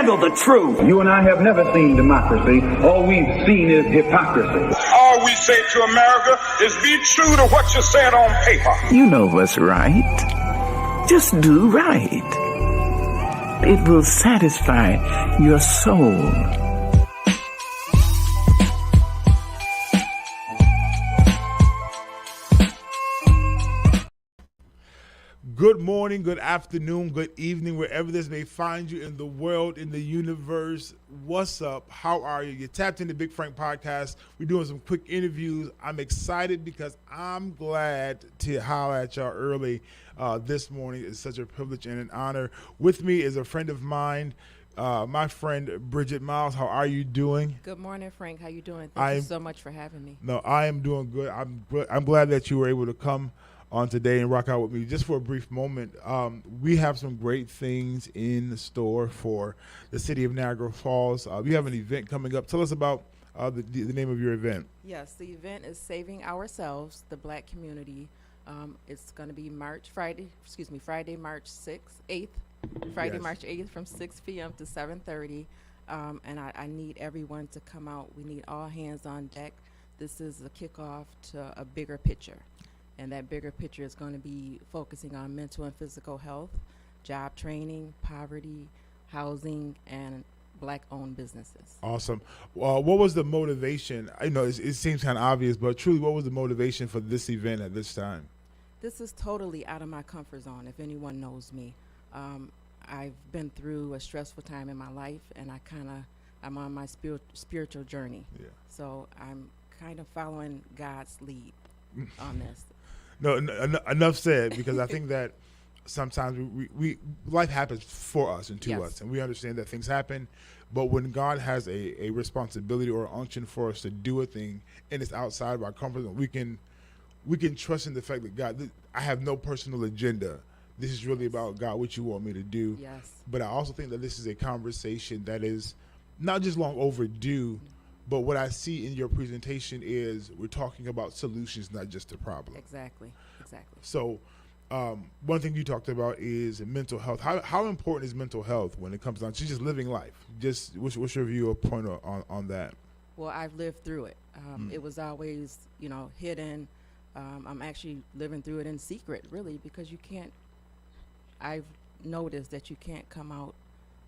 handle the truth. You and I have never seen democracy. All we've seen is hypocrisy. All we say to America is be true to what you said on paper. You know what's right. Just do right. It will satisfy your soul. Good morning, good afternoon, good evening, wherever this may find you in the world, in the universe. What's up? How are you? You tapped into Big Frank Podcast. We're doing some quick interviews. I'm excited because I'm glad to holler at y'all early this morning. It's such a privilege and an honor. With me is a friend of mine, my friend Bridget Miles. How are you doing? Good morning, Frank. How you doing? Thank you so much for having me. No, I am doing good. I'm glad that you were able to come on today and rock out with me just for a brief moment. We have some great things in the store for the city of Niagara Falls. We have an event coming up. Tell us about the name of your event. Yes, the event is Saving Ourselves, the Black Community. It's going to be Friday, March 8th, Yes. March 8th from 6 p.m. to 7:30. And I need everyone to come out. We need all hands on deck. This is a kickoff to a bigger picture. And that bigger picture is going to be focusing on mental and physical health, job training, poverty, housing, and Black-owned businesses. Awesome. What was the motivation? I know it seems kind of obvious, but truly, what was the motivation for this event at this time? This is totally out of my comfort zone, if anyone knows me. I've been through a stressful time in my life, and I'm on my spiritual journey. Yeah. So I'm kind of following God's lead on this. No, enough said, because I think that sometimes we life happens for us and to us, and we understand that things happen. But when God has a responsibility or unction for us to do a thing, and it's outside of our comfort zone, we can trust in the fact that God, I have no personal agenda. This is really about God, what you want me to do. Yes. But I also think that this is a conversation that is not just long overdue. But what I see in your presentation is we're talking about solutions, not just a problem. Exactly. So one thing you talked about is mental health. How important is mental health when it comes down to just living life? Just what's your view or point on that? Well, I've lived through it. It was always, hidden. I'm actually living through it in secret, really, because I've noticed that you can't come out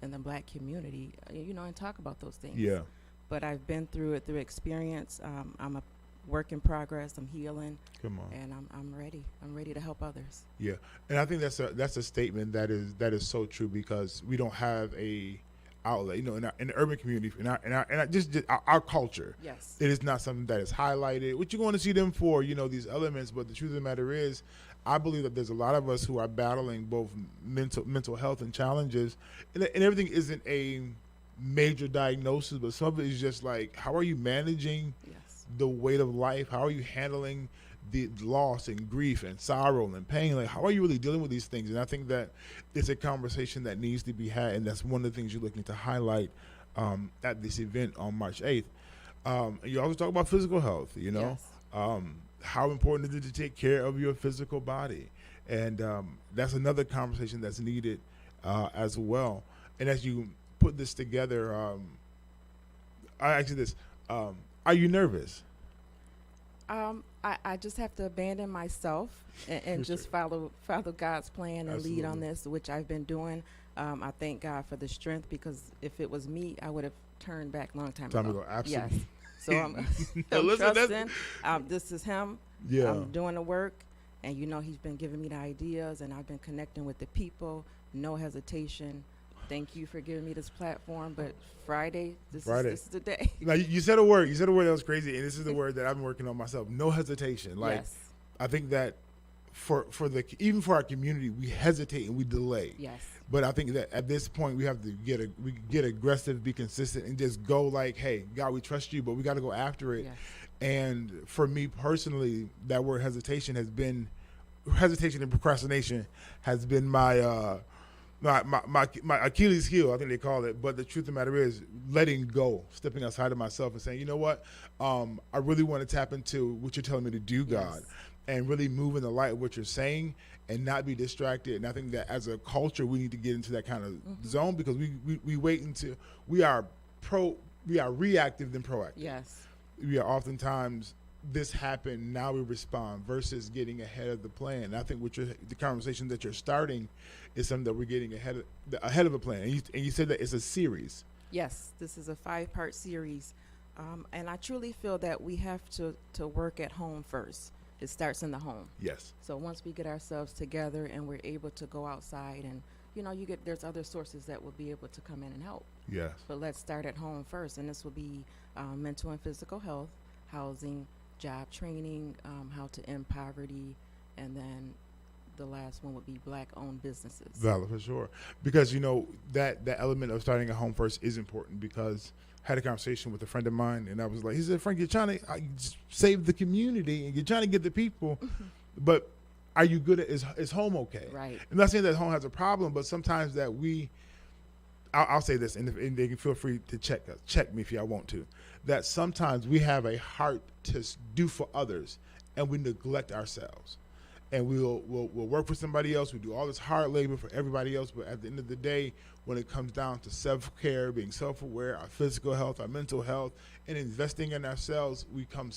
in the Black community, and talk about those things. Yeah. But I've been through it through experience. I'm a work in progress. I'm healing. Come on. And I'm ready. I'm ready to help others. Yeah, and I think that's a statement that is so true, because we don't have a outlet, in the urban community, in our culture. Yes. It is not something that is highlighted. What you going to see them for? These elements. But the truth of the matter is, I believe that there's a lot of us who are battling both mental health and challenges, and everything isn't a major diagnosis, but some of it is just like, how are you managing the weight of life? How are you handling the loss and grief and sorrow and pain? Like, how are you really dealing with these things? And I think that it's a conversation that needs to be had, and that's one of the things you're looking to highlight at this event on March 8th. And you also talk about physical health, Yes. How important is it to take care of your physical body? And that's another conversation that's needed as well. And as you put this together, are you nervous? I just have to abandon myself and just follow God's plan and Absolutely. lead on this, which I've been doing. I thank God for the strength, because if it was me, I would have turned back long time ago. Absolutely. Yes. So I'm Listen, trusting. This is him. Yeah. I'm doing the work, and he's been giving me the ideas, and I've been connecting with the people. No hesitation. Thank you for giving me this platform, but Friday, this is the day. Now, you said a word. You said a word that was crazy, and this is the word that I've been working on myself. No hesitation. Yes. I think that even for our community, we hesitate and we delay. Yes. But I think that at this point, we have to get aggressive, be consistent, and just go like, hey, God, we trust you, but we got to go after it. Yes. And for me personally, that word hesitation and procrastination has been my Achilles heel, I think they call it. But the truth of the matter is letting go, stepping outside of myself and saying, you know what, I really want to tap into what you're telling me to do, God, and really move in the light of what you're saying. and not be distracted. And I think that as a culture, we need to get into that kind of zone, because we wait until we are reactive than proactive. Yes. We are oftentimes, this happened, now we respond, versus getting ahead of the plan. And I think the conversation that you're starting is something that we're getting ahead of a plan. And you said that it's a series. Yes, this is a 5-part series. And I truly feel that we have to work at home first. It starts in the home. Yes. So once we get ourselves together and we're able to go outside, and there's other sources that will be able to come in and help. Yes. But let's start at home first, and this will be mental and physical health, housing, job training, how to end poverty, and then the last one would be Black-owned businesses. Valid, for sure. Because, that element of starting at home first is important, because I had a conversation with a friend of mine, and I was like, he said, Frank, you're trying to save the community, and you're trying to get the people, but are you good at, is home okay? Right. I'm not saying that home has a problem, but sometimes that I'll say this, and they can feel free to check me if y'all want to, that sometimes we have a heart to do for others, and we neglect ourselves. And we'll work for somebody else. We do all this hard labor for everybody else. But at the end of the day, when it comes down to self-care, being self-aware, our physical health, our mental health, and investing in ourselves, we come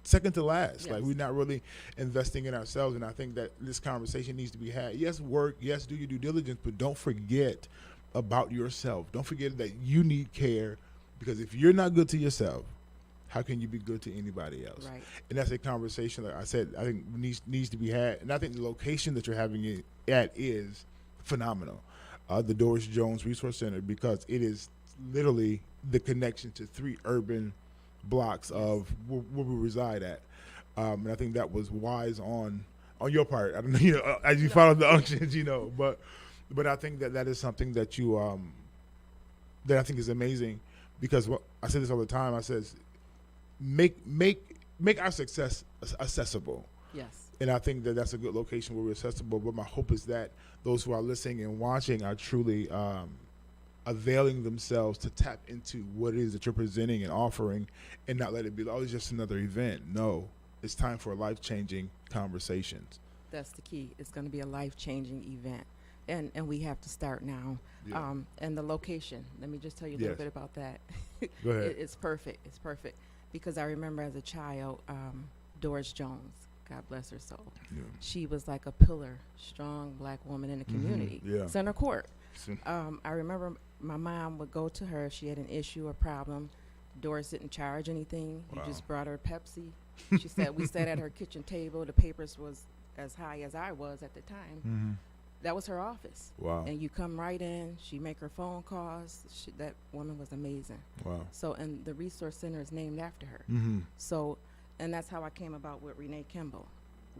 second to last. Yes. Like, we're not really investing in ourselves. And I think that this conversation needs to be had. Yes, work. Yes, do your due diligence. But don't forget about yourself. Don't forget that you need care. Because if you're not good to yourself, how can you be good to anybody else? Right. And that's a conversation, like I said, I think needs to be had. And I think the location that you're having it at is phenomenal. The Doris Jones Resource Center, because it is literally the connection to 3 urban blocks of where we reside at. And I think that was wise on your part. I don't know, as you follow the unctions, but I think that is something that you that I think is amazing, because I say this all the time. I says, make our success accessible. Yes. And I think that that's a good location where we're accessible. But my hope is that those who are listening and watching are truly availing themselves to tap into what it is that you're presenting and offering, and not let it be, it's just another event. No, it's time for life-changing conversations. That's the key. It's going to be a life-changing event. And we have to start now. Yeah. And the location, let me just tell you a little bit about that. Go ahead. It's perfect. It's perfect. Because I remember as a child, Doris Jones, God bless her soul, she was like a pillar, strong Black woman in the community. Yeah. Center Court. I remember my mom would go to her if she had an issue or problem. Doris didn't charge anything. You just brought her Pepsi. She said, we sat at her kitchen table. The papers was as high as I was at the time. That was her office. Wow. And you come right in. She make her phone calls. That woman was amazing. Wow. So, and the resource center is named after her. So, and that's how I came about with Renee Kimball.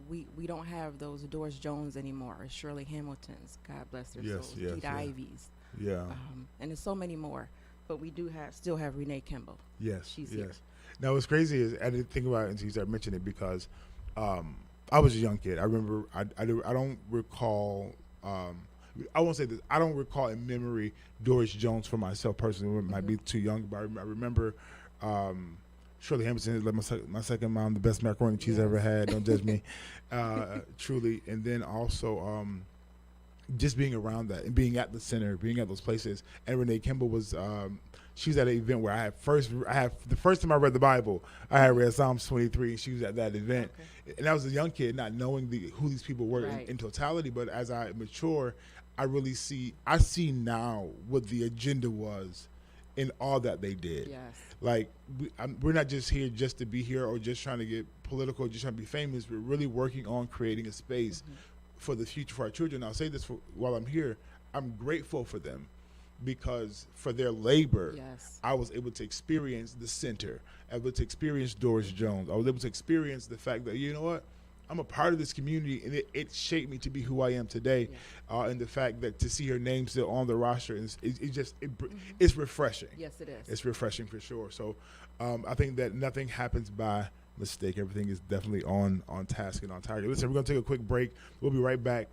We don't have those Doris Jones anymore, or Shirley Hamiltons. God bless their souls. Pete Ivies. Yeah. And there's so many more. But we do still have Renee Kimball. Yes. She's here. Now, what's crazy is, I didn't think about it until you started mentioning it, because I was a young kid. I remember, I don't recall, I won't say this, I don't recall in memory Doris Jones for myself personally. It might be too young, but I remember Shirley Hamilton is like my second mom, the best macaroni and cheese I ever had. Don't judge me. Truly. And then also just being around that and being at the center, being at those places. And Renee Kimball was, she was at an event where I had the first time I read the Bible, I had read Psalms 23, and she was at that event. Okay. And I was a young kid, not knowing who these people were in totality. But as I mature, I see now what the agenda was in all that they did. Yes. Like, we're not just here just to be here, or just trying to get political, just trying to be famous. We're really working on creating a space for the future for our children. I'll say this while I'm here. I'm grateful for them, because for their labor, I was able to experience the center. I was able to experience Doris Jones. I was able to experience the fact that, you know what, I'm a part of this community, and it shaped me to be who I am today. And the fact that to see her name still on the roster, it's refreshing. Yes, it is. It's refreshing for sure. So I think that nothing happens by mistake. Everything is definitely on task and on target. Listen, we're going to take a quick break. We'll be right back.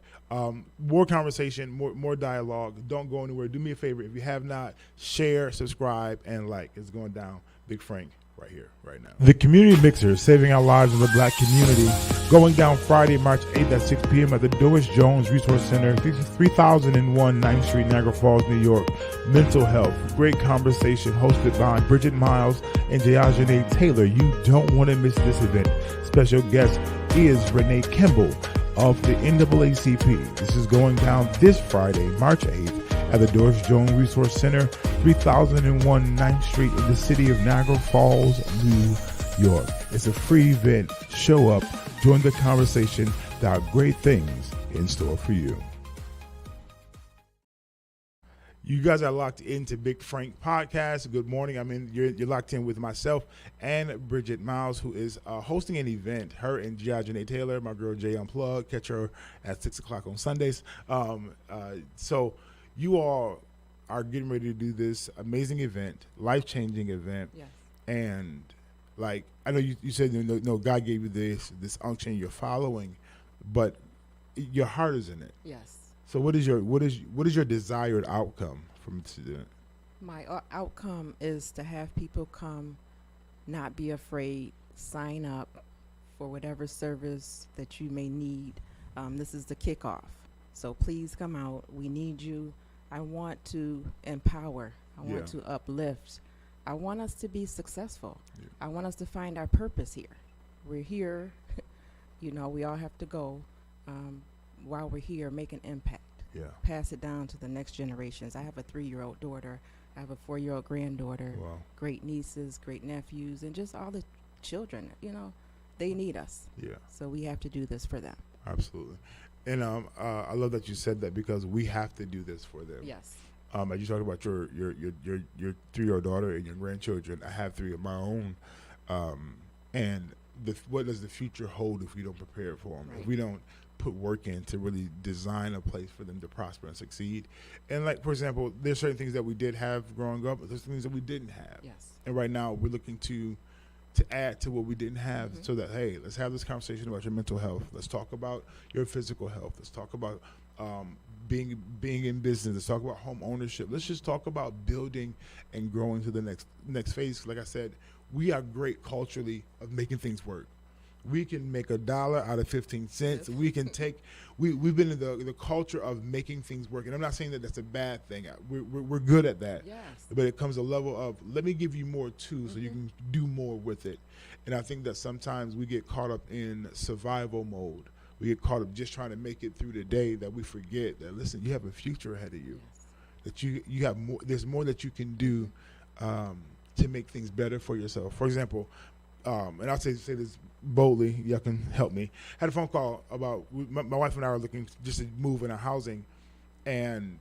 More conversation, more dialogue. Don't go anywhere. Do me a favor. If you have not, share, subscribe, and like. It's going down. Big Frank right here, right now. The Community Mixer, Saving Our Lives in the Black Community, going down Friday, March 8th at 6 p.m. at the Doris Jones Resource Center, 3001 9th Street, Niagara Falls, New York. Mental health, great conversation hosted by Bridget Miles and Jayajane Taylor. You don't want to miss this event. Special guest is Renee Kimball of the NAACP. This is going down this Friday, March 8th at the Doris Jones Resource Center, 3001 9th Street in the city of Niagara Falls, New York. It's a free event. Show up, join the conversation. There are great things in store for you. You guys are locked into Big Frank Podcast. Good morning. You're locked in with myself and Bridget Miles, who is hosting an event. Her and Janae Taylor, my girl Jay Unplugged. Catch her at 6 o'clock on Sundays. So you all are getting ready to do this amazing event, life-changing event. Yes. And like I know you said no, God gave you this unction you're following, but your heart is in it. Yes. So what is your desired outcome from this event? My outcome is to have people come, not be afraid, sign up for whatever service that you may need. This is the kickoff. So please come out. We need you. I want to empower. I want to uplift. I want us to be successful. Yeah. I want us to find our purpose here. We're here. We all have to go. While we're here, make an impact. Yeah. Pass it down to the next generations. I have a 3-year-old daughter. I have a 4-year-old granddaughter. Wow. Great nieces, great nephews, and just all the children. They need us. Yeah. So we have to do this for them. Absolutely. And I love that you said that, because we have to do this for them. Yes. As you talked about your 3-year-old daughter and your grandchildren, I have 3 of my own. And what does the future hold if we don't prepare for them? Right. If we don't put work in to really design a place for them to prosper and succeed. And like, for example, there's certain things that we did have growing up, but there's things that we didn't have. Yes. And right now we're looking to add to what we didn't have, so that, hey, let's have this conversation about your mental health. Let's talk about your physical health. Let's talk about being in business. Let's talk about home ownership. Let's just talk about building and growing to the next phase. Like I said, we are great culturally of making things work. We can make $1 out of 15 cents. We can take. We've been in the culture of making things work, and I'm not saying that that's a bad thing. We're good at that. Yes. But it comes a level of, let me give you more too, so you can do more with it. And I think that sometimes we get caught up in survival mode. We get caught up just trying to make it through the day, that we forget that, listen, you have a future ahead of you. Yes. That you have more. There's more that you can do to make things better for yourself. For example, and I'll say this boldly, y'all can help me. Had a phone call about my wife and I are looking just to move in our housing, and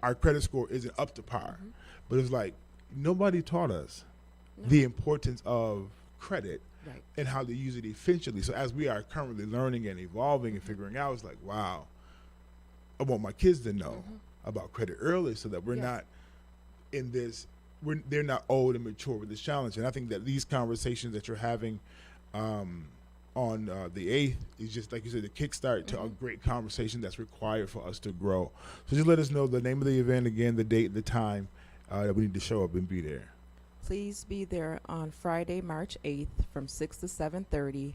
our credit score isn't up to par. But it's like, nobody taught us the importance of credit and how to use it efficiently. So as we are currently learning and evolving and figuring out, it's like, wow, I want my kids to know about credit early, so that we're not in this. They're not old and mature with this challenge. And I think that these conversations that you're having on the 8th is just, like you said, the kickstart to a great conversation that's required for us to grow. So just let us know the name of the event again, the date, the time that we need to show up and be there. Please be there on Friday, March 8th from 6 to 7:30,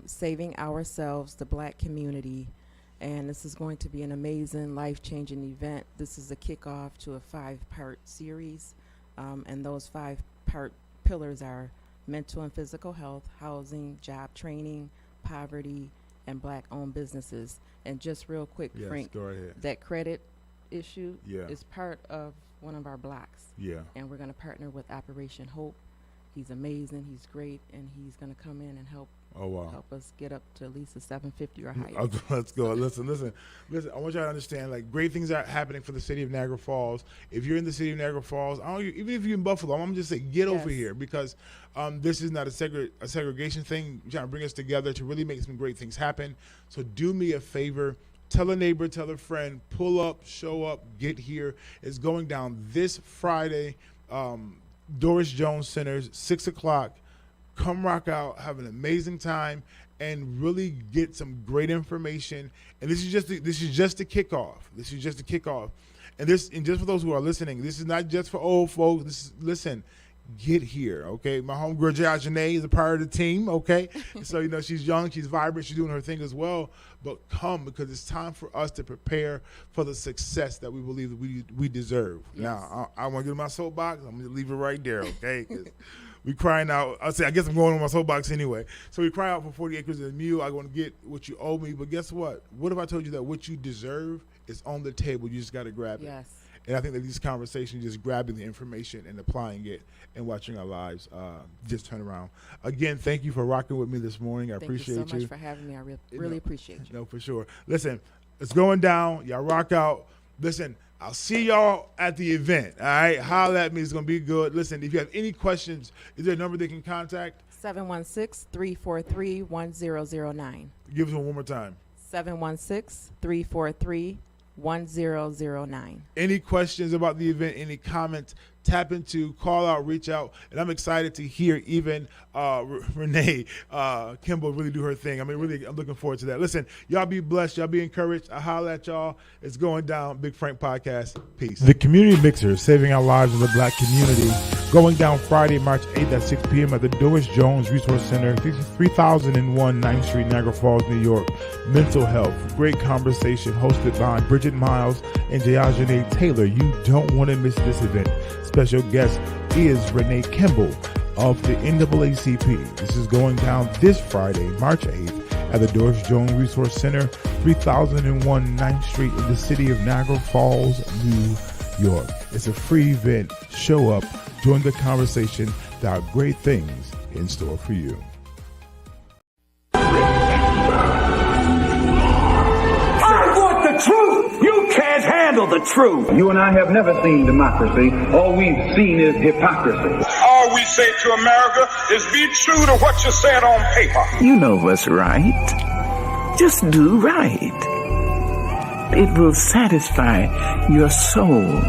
Saving Ourselves, the Black Community. And this is going to be an amazing, life-changing event. This is a kickoff to a 5-part series. And those 5-part pillars are mental and physical health, housing, job training, poverty, and Black-owned businesses. And just real quick, Frank, go ahead. That credit issue is part of one of our blocks. Yeah. And we're going to partner with Operation Hope. He's amazing. He's great. And he's going to come in and help us get up to at least a 750 or higher. Let's go. Listen. I want y'all to understand, like, great things are happening for the city of Niagara Falls. If you're in the city of Niagara Falls, even if you're in Buffalo, I'm just say get over here, because this is not a segregation thing. We're trying to bring us together to really make some great things happen. So do me a favor. Tell a neighbor, tell a friend, pull up, show up, get here. It's going down this Friday, Doris Jones Center, 6 o'clock. Come rock out, have an amazing time, and really get some great information. And this is just the kickoff. This is just the kickoff. And just for those who are listening, this is not just for old folks. Listen, get here, okay? My homegirl, Janae, is a part of the team, okay? So, you know, she's young, she's vibrant, she's doing her thing as well. But come, because it's time for us to prepare for the success that we believe that we deserve. Yes. Now, I want to get in my soapbox. I'm going to leave it right there, okay? 'Cause we crying out. I guess I'm going on my soapbox anyway. So we cry out for 40 acres and a mule. I'm going to get what you owe me. But guess what? What if I told you that what you deserve is on the table? You just got to grab it. Yes. And I think that these conversations, just grabbing the information and applying it and watching our lives just turn around. Again, thank you for rocking with me this morning. I appreciate you. Thank you so much for having me. I really appreciate you. No, for sure. Listen, it's going down. Y'all rock out. Listen, I'll see y'all at the event. All right? Holler at me. It's going to be good. Listen, if you have any questions, is there a number they can contact? 716-343-1009. Give us one more time. 716-343-1009. Any questions about the event, any comments, tap into, call out, reach out. And I'm excited to hear even Renee Kimball really do her thing. I mean, really, I'm looking forward to that. Listen, y'all be blessed. Y'all be encouraged. I holler at y'all. It's going down. Big Frank Podcast. Peace. The Community Mixer, saving our lives in the Black community. Going down Friday, March 8th at 6 p.m. at the Doris Jones Resource Center, 3001 9th Street, Niagara Falls, New York. Mental health. Great conversation hosted by Bridget Miles and Janae Taylor. You don't want to miss this event. Special guest is Renee Kimball of the NAACP. This is going down this Friday, March 8th at the Doris Jones Resource Center, 3001 9th Street in the city of Niagara Falls, New York. It's a free event. Show up, join the conversation. There are great things in store for you. Truth! You can't handle the truth! You and I have never seen democracy. All we've seen is hypocrisy. All we say to America is be true to what you said on paper. You know what's right. Just do right. It will satisfy your soul.